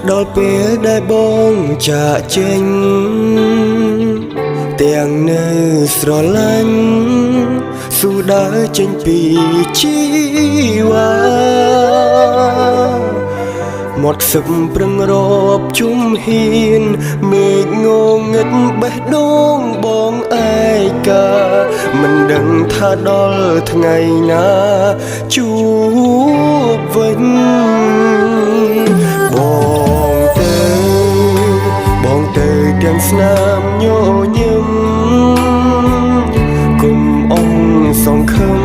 ដល់ពេលដែលបងចាកចេញទាំងនៅស្រឡាញ់ស៊ូដើរចេញពីជីវ៉ាមាត់ខ្សឹបប្រឹងរាប់ជុំហ៊ានមេឃងងឹតបេះដូងបងឯកាមិនដឹងថាដល់ថ្ងៃណាជួបវិញបងទៅទាំងស្នាមញញឹមគុំអងសង្ឃឹម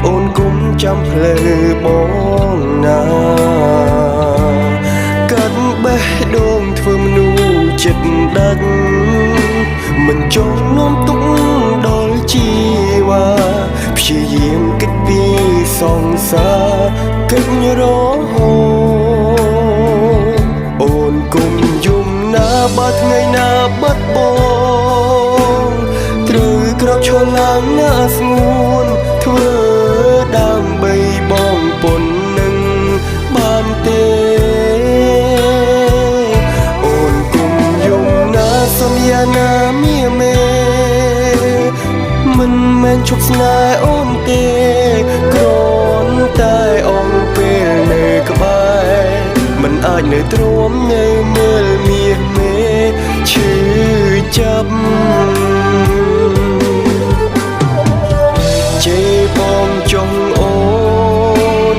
អូនគុំចាំផ្លូវបងណាកាត់បេះដូងធ្វើមនុស្សចិត្តដាច់មិនចង់នាំទុកដល់ជីវ៉ាព្យាយាមគិតពីសង្សារគិតរហូតអូនគុំយំណាបាត់ថ្ងៃណាបាត់បងត្រូវក្រោកឈរឡើងណាស្ងួនធ្វើដើម្បីបងប៉ុននឹងបានទេអូនគុំយំណាសន្យាណាមៀមេមិនមែនជប់ស្នេហ៍អូនទេគ្រាន់តែអងពេលនៅក្បែរមិនអាចនៅទ្រាំនៅមើលមាសមេឈឺចាប់ជេរបងចង់អូន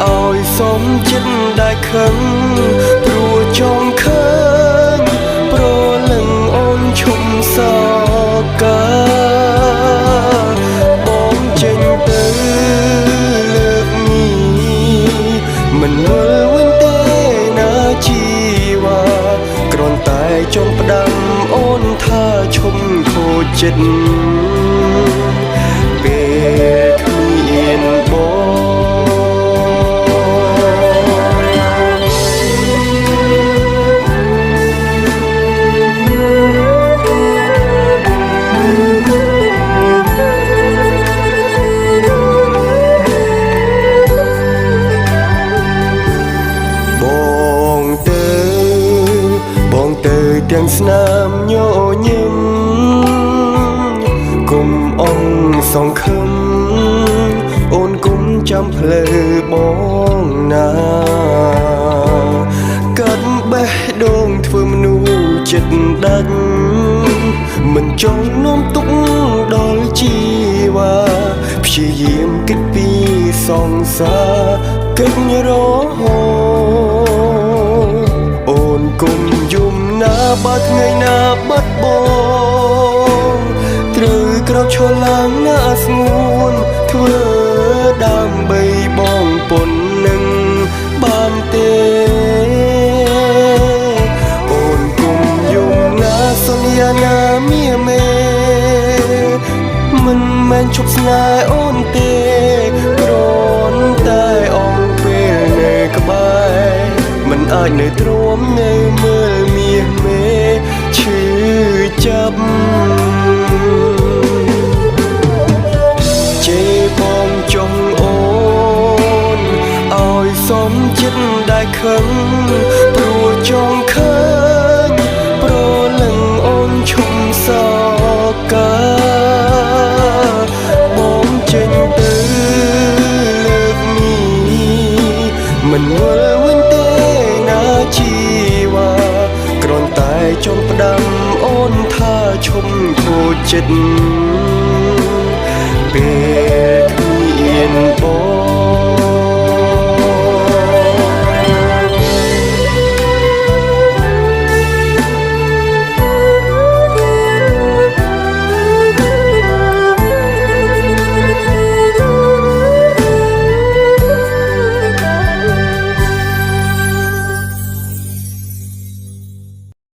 ឲ្យសមចិត្តដែលខឹងព្រោះចង់ឃើញប្រលឹងអូនឈុំសោកាបងចេញទៅលើកនេះមិនមើលវិញទេណាជីវ៉ាគ្រាន់តែចង់ផ្ដាំអូនថាឈុំខូចចិត្តពេលគ្មានបងទៅទាំងស្នាមញញឹមគុំអងសង្ឃឹមអូនគុំចាំផ្លូវបងណាកាត់បេះដូងធ្វើមនុស្សចិត្តដាច់មិនចង់នាំទុកដល់ជីវ៉ាព្យាយាមគិតពីសង្សារគិតរហូតអូនគុំយំណាបាត់ថ្ងៃណាបាត់បងត្រូវក្រោកឈរឡើងណាស្ងួនធ្វើដើម្បីបងប៉ុននឹងបានទេអូនគុំយំណាសន្យាណាមៀមេមិនមែនជប់ស្នេហ៍អូនទេគ្រាន់តែអងពេលនៅក្បែរមិនអាចនៅទ្រាំនៅមើលមាសមេឈឺចាប់ជេរបងចង់អូនឲ្យសមចិត្តដែលខឹងព្រោះចង់ឃើញប្រលឹងអូនឈុំសោកាបងចេញទៅលើកនេះមិនមើលវិញទេណាជីវ៉ាគ្រាន់តែចង់ផ្ដាំអូនថាឈុំខូចចិត្ត